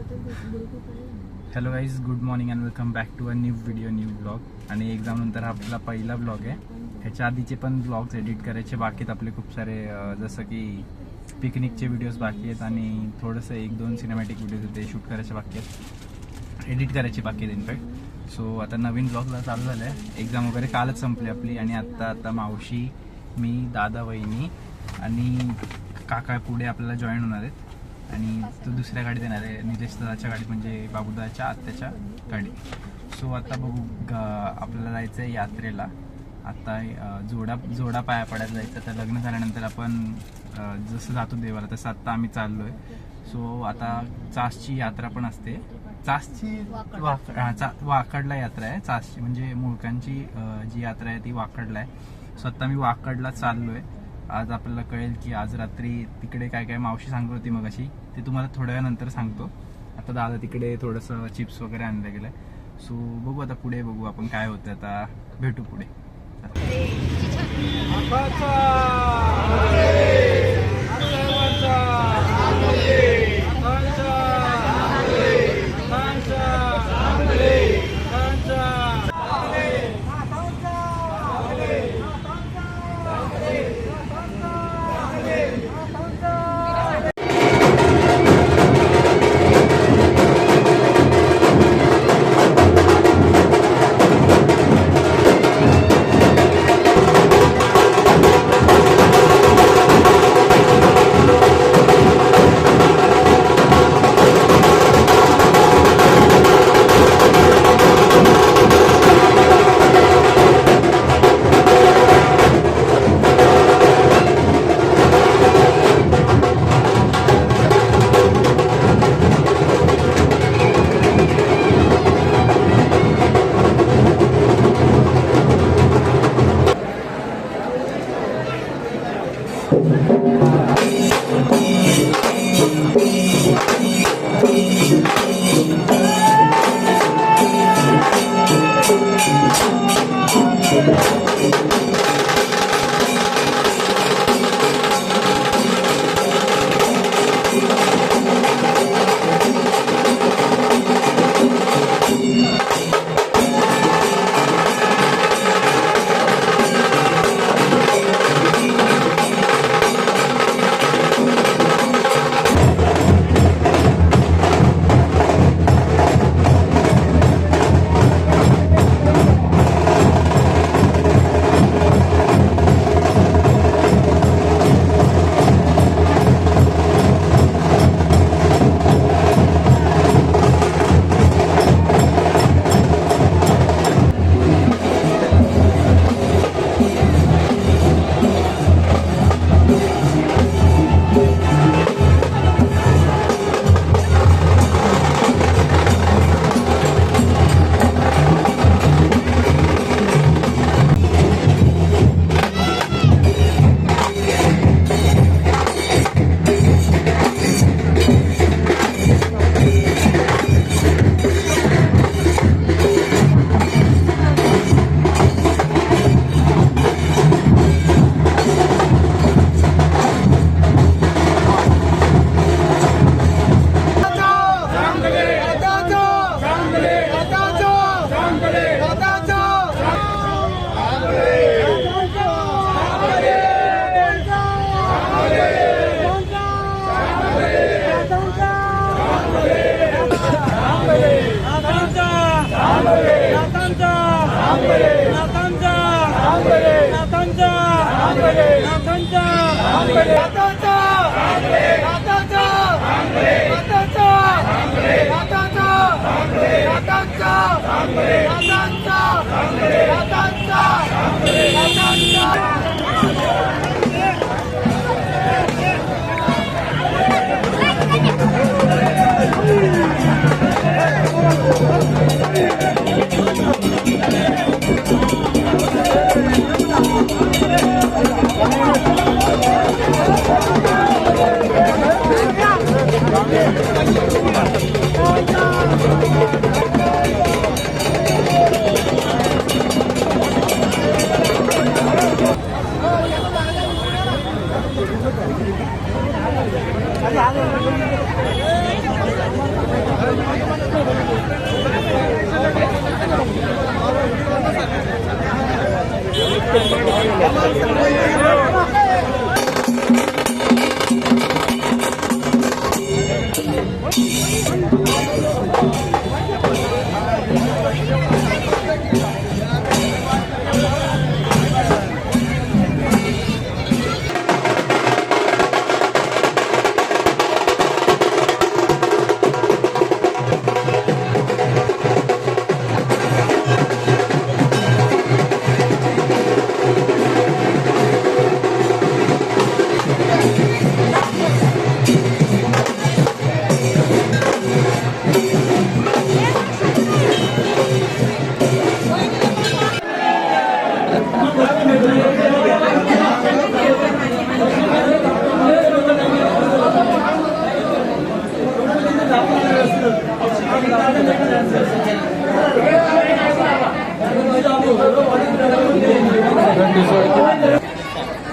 Hello guys, good morning and welcome back to a new video, new blog. आणि exam नंतर हा आपला पहिला ब्लॉग आहे. ह्याच्या आधीचे पण ब्लॉग्स एडिट करायचे बाकी आहेत आपले खूप सारे, जसं की पिकनिकचे व्हिडिओज बाकी आहेत आणि थोडंसं 1-2 सिनेमॅटिक व्हिडिओज होते शूट करायचे बाकी आहेत, एडिट करायचे बाकी आहेत इनफॅक्ट. सो आता नवीन ब्लॉगला चालू झालं आहे. एक्झाम वगैरे कालच संपली आपली आणि आता मावशी, मी, दादा, वहिनी आणि काका पुढे आपल्याला जॉईन होणार आहेत. आणि तो दुसऱ्या गाडीत येणार आहे, निलेश दादाच्या गाडीत, म्हणजे बाबूदाच्या आत्याच्या गाडी. सो आता बघू, आपल्याला जायचं आहे यात्रेला. आता जोडा पाया पडायला जायचं. आता लग्न झाल्यानंतर आपण जसं जातो देवाला तसं आत्ता आम्ही चाललो आहे. सो आता चासची यात्रा पण असते. चासची वाकडला यात्रा आहे. चासची म्हणजे मुळकांची जी यात्रा आहे ती वाकडला आहे. सो आत्ता मी वाकडला चाललो आहे. आज आपल्याला कळेल की आज रात्री तिकडे काय काय मावशी सांगत होती मग अशी, ते तुम्हाला थोड्या वेळानंतर सांगतो. आता दादा तिकडे थोडंसं चिप्स वगैरे आणलं गेलं. सो बघू आता पुढे, बघू आपण काय होतं. आता भेटू पुढे.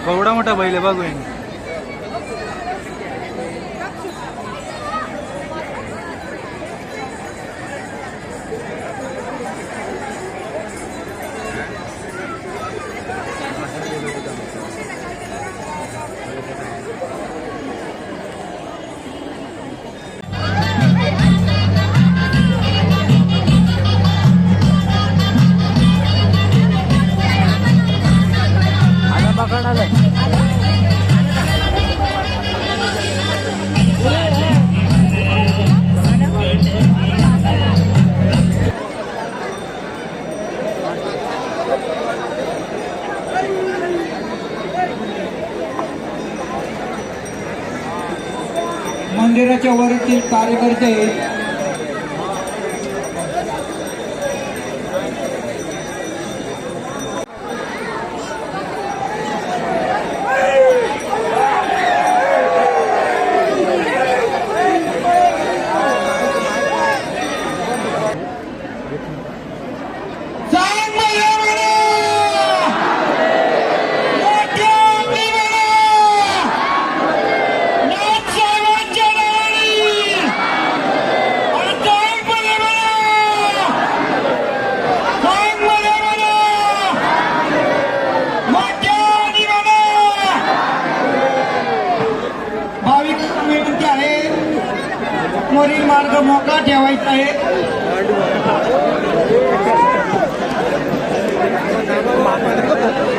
केवढा मोठा बैल आहे बघू. मंदिराच्या वरील कार्यकर्ते वरील मार्ग मोकळा ठेवायचा आहे.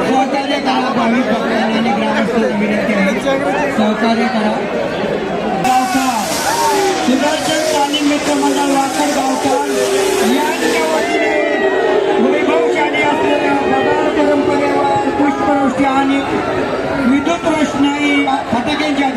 सहकार्य करा भाविक भक्तांनी आणि ग्रामस्थांना विनंती आहे, सहकार्य करा. गावचा सुदर्शन तालीम मित्र मंडळ वाकड गावचा यांच्या वतीने वैभवशाली असलेल्या प्रधान परंपरेवर पुष्पवृष्टी आणि विद्युत रोषणाई फटाक्यांच्या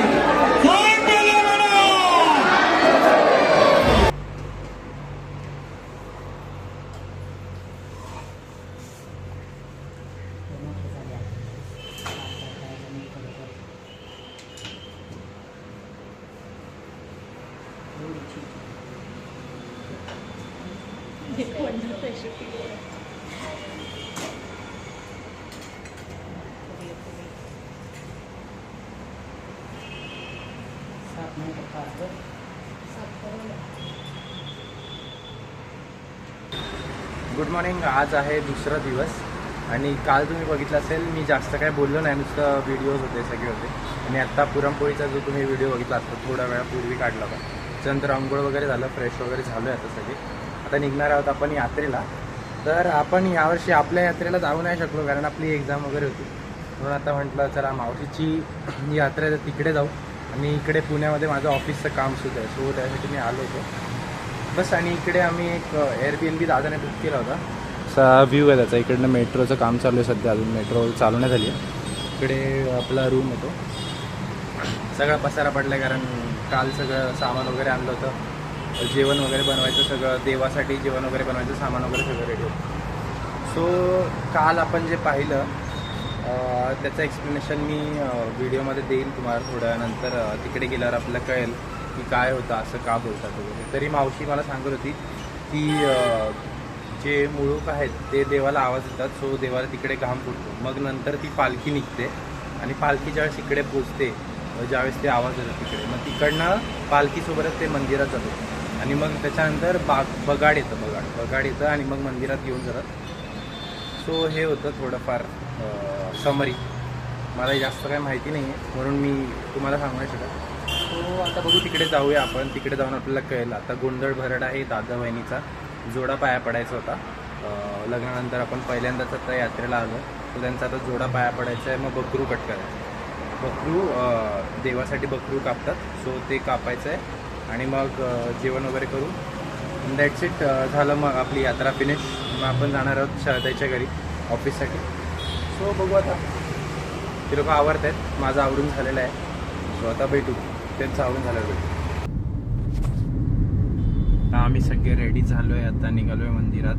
गुड मॉर्निंग. आज आहे दुसरा दिवस आणि काल तुम्ही बघितलं असेल मी जास्त काय बोललो नाही, नुसतं व्हिडिओज होते सगळे होते. आणि आत्ता पुरणपोळीचा जो तुम्ही व्हिडिओ बघितला आता थोड्या वेळापूर्वी काढला होता. त्यानंतर आंघोळ वगैरे झालं, फ्रेश वगैरे झालो आहे आता सगळे. आता निघणार आहोत आपण यात्रेला. तर आपण यावर्षी आपल्या यात्रेला जाऊ नाही शकलो कारण आपली एक्झाम वगैरे होती. म्हणून आता म्हटलं चला मावशीची यात्रा आहे तिकडे जाऊ. आणि इकडे पुण्यामध्ये माझं ऑफिसचं काम सुद्धा आहे, सो त्यासाठी मी आलो होतो बस. आणि इकडे आम्ही एक एअरबीएनबी दादाने बुक केला होता. असा व्ह्यू आहे त्याचा. इकडनं मेट्रोचं काम चालू आहे सध्या, अजून मेट्रो चालू नाही झाली आहे. इकडे आपला रूम होतो. सगळा पसारा पडला आहे कारण काल सगळं सामान वगैरे आणलं होतं. जेवण वगैरे बनवायचं, सगळं देवासाठी जेवण वगैरे बनवायचं सामान वगैरे सगळं रेडी होतं. सो काल आपण जे पाहिलं त्याचं एक्सप्लेनेशन मी व्हिडिओमध्ये देईन तुम्हाला थोड्या नंतर. तिकडे गेल्यावर आपल्याला कळेल की काय होतं, असं का बोलतात वगैरे. तरी मावशी मला सांगत होती की जे मुळूक आहेत ते देवाला आवाज देतात, सो देवाला तिकडे घाम फुटतो. मग नंतर ती पालखी निघते आणि पालखी ज्यावेळेस इकडे पोचते, ज्यावेळेस ते आवाज देतात तिकडे, मग तिकडनं पालखीसोबतच ते मंदिरात जातं. आणि मग त्याच्यानंतर बगाड येतं आणि मग मंदिरात घेऊन जातात. सो हे होतं थोडंफार समरी. मला जास्त काही माहिती नाही आहे म्हणून मी तुम्हाला सांगू नाही शकत. सो आता बघू, तिकडे जाऊया आपण. तिकडे जाऊन आपल्याला कळेल. आता गोंधळ भरड आहे दादा बहिणीचा जोडा पाया पडायचा होता. लग्नानंतर आपण पहिल्यांदाच आता यात्रेला आलो, तर त्यांचा आता जोडा पाया पडायचा आहे. मग बकरू कट करायचं. बकरू देवासाठी बकरू कापतात, सो ते कापायचं आहे आणि मग जेवण वगैरे करू. That's it. झालं मग आपली यात्रा फिनिश. मग आपण जाणार आहोत शारदाच्या घरी ऑफिससाठी. सो बघू आता. ते लोक आवरत आहेत, माझं आवरून झालेलं आहे. सो आता भेटू, त्यांचं आवरून झालं भेटू. आम्ही सगळे रेडी झालो आहे. आता निघालो आहे मंदिरात.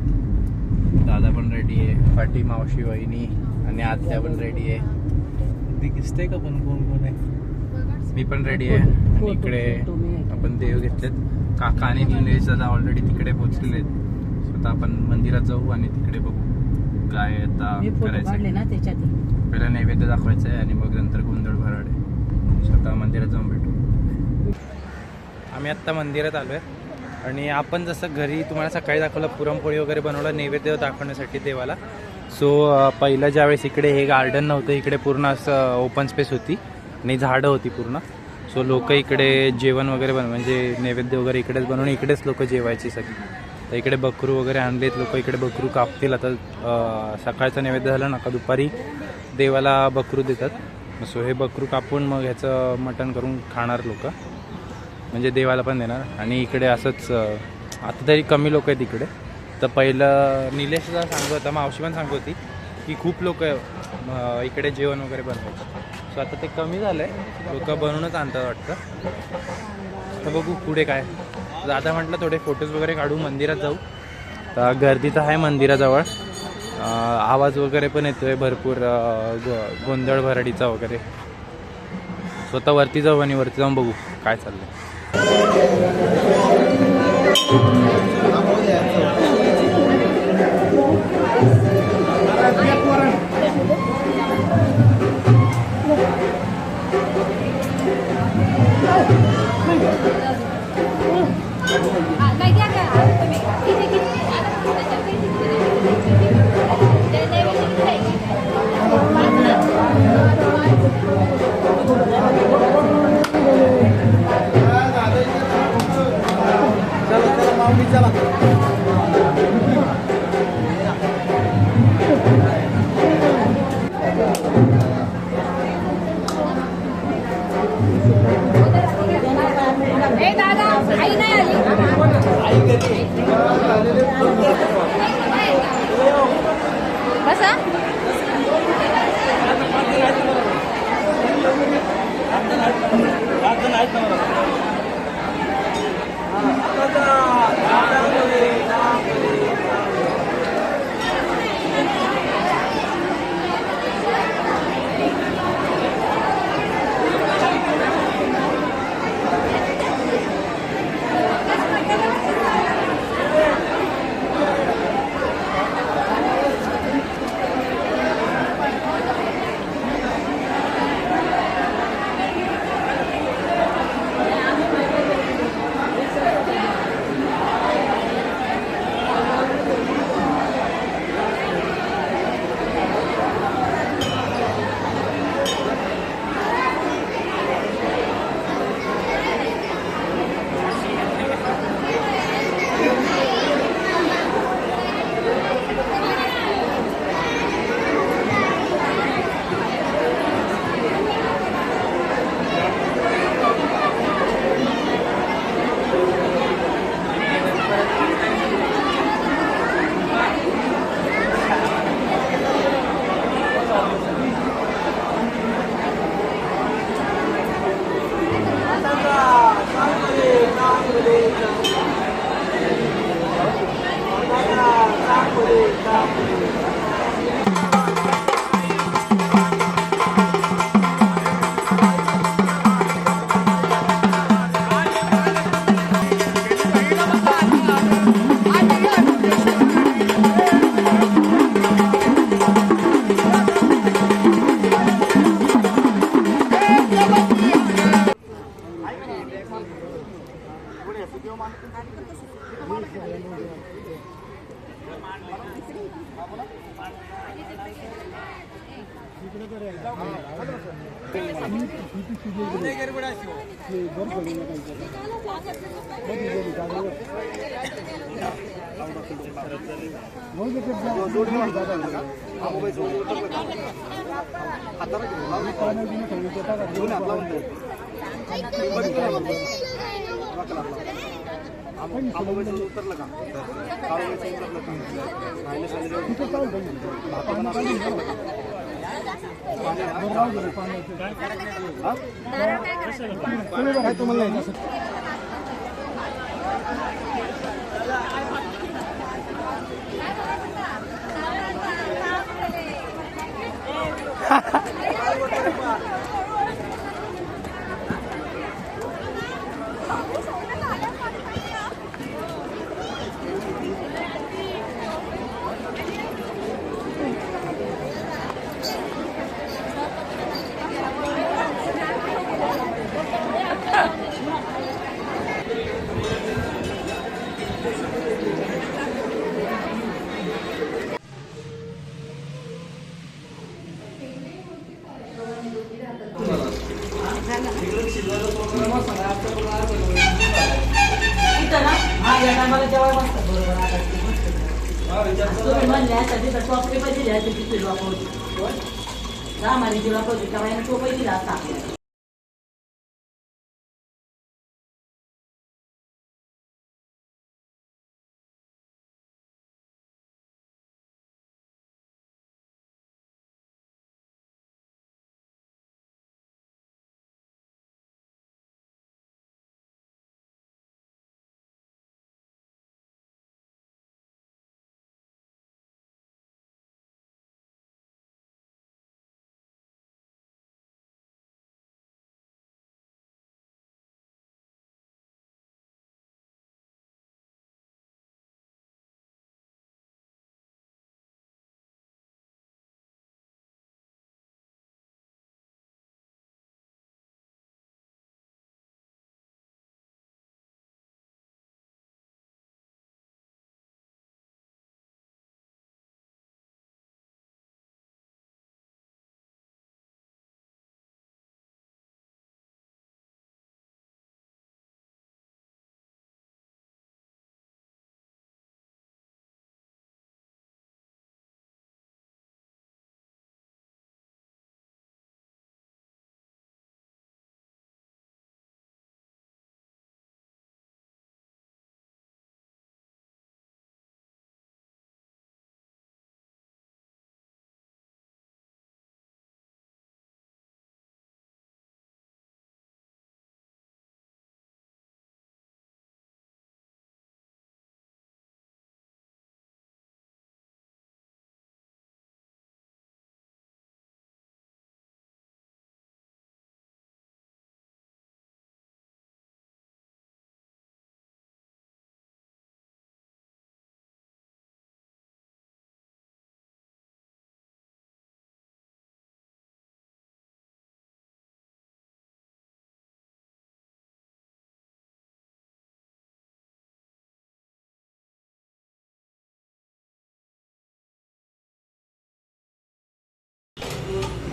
दादा पण रेडी आहे, पाठी मावशी वहिनी आणि आत्या पण रेडी आहे. ती दिसते का पण कोण कोण आहे? मी पण रेडी आहे. आणि इकडे आपण देव घेतलेत. काका आणि निलेश दादा ऑलरेडी तिकडे पोहोचलेले आहेत. स्वतः आपण मंदिरात जाऊ आणि तिकडे बघू काय आता करायचं. पहिला नैवेद्य दाखवायचं आहे आणि मग नंतर गोंधळ भराड आहे. स्वतः मंदिरात जाऊन भेटू. आम्ही आत्ता मंदिरात आलो आहे आणि आपण जसं घरी तुम्हाला सकाळी दाखवलं पुरणपोळी वगैरे बनवलं नैवेद्य दाखवण्यासाठी देवाला. सो पहिलं ज्यावेळेस इकडे हे गार्डन नव्हतं, इकडे पूर्ण असं ओपन स्पेस होती आणि झाडं होती पूर्ण. सो लोक इकडे जेवण वगैरे म्हणजे नैवेद्य वगैरे इकडेच बनवून इकडेच लोक जेवायची सगळी. तर इकडे बकरू वगैरे आणलेत, लोक इकडे बकरू कापतील. आता सकाळचं नैवेद्य झालं ना का दुपारी देवाला बकरू देतात. सो हे बकरू कापून मग ह्याचं मटण करून खाणार लोक, म्हणजे देवाला पण देणार. आणि इकडे असंच आता तरी कमी लोक आहेत इकडे. तर पहिलं निलेशला सांगत होता, मावशी पण सांगत होती की खूप लोक इकडे जेवण वगैरे बनवतात. सो आता ते कमी झालं आहे, लोक बनवूनच आणतात वाटतं. तर बघू पुढे काय. दादा म्हटलं थोडे फोटोज वगैरे काढू, मंदिरात जाऊ. तर गर्दी तर आहे मंदिराजवळ. आवाज वगैरे पण येतोय भरपूर गोंधळ भराडीचा वगैरे. स्वतः वरती जाऊ आणि वरती जाऊन बघू काय चाललंय.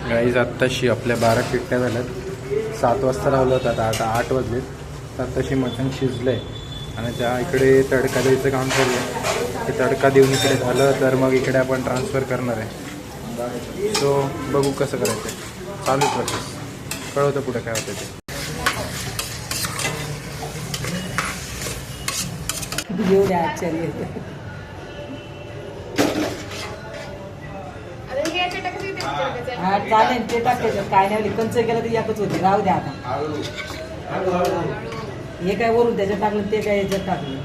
गाईज आत्ताशी आपल्या 12 शिट्ट्या झाल्यात. 7 वाजता लावलं होतं, आता 8 वाजलेत. तर आत्ताशी मटण शिजलं आहे आणि त्या इकडे तडका द्यायचं काम चालू आहे. ते तडका देऊन इकडे झालं तर मग इकडे आपण ट्रान्सफर करणार आहे. सो बघू कसं करायचं आहे. चालू प्रोसेस, कळवतं पुढे काय होतं ते. चालेल ते टाकायचं, काय नाही कंच केलं तर एकच होती. राहू द्या आता. हे काय वरून त्याच्यात टाकलं, ते काय याच्यात टाकलं.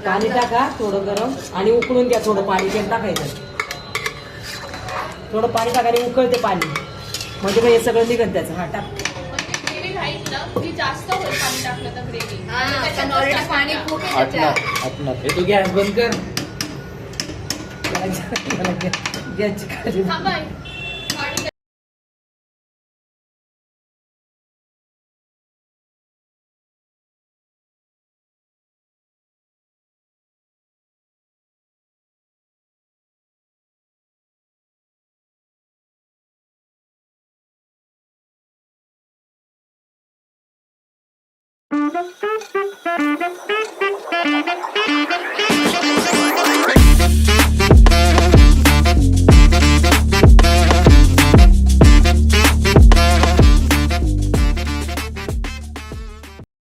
पाणी टाका थोडं गरम आणि उकळून द्या. थोडं पाणी ते टाकायचं. थोडं पाणी टाका आणि उकळते पाणी, म्हणजे मग हे सगळं निघन त्याचं. हा टाक. जास्त होईल पाणी टाकलं तर ग्रेव्ही. पाणी तू गॅस बंद कर. गॅसची काळजी.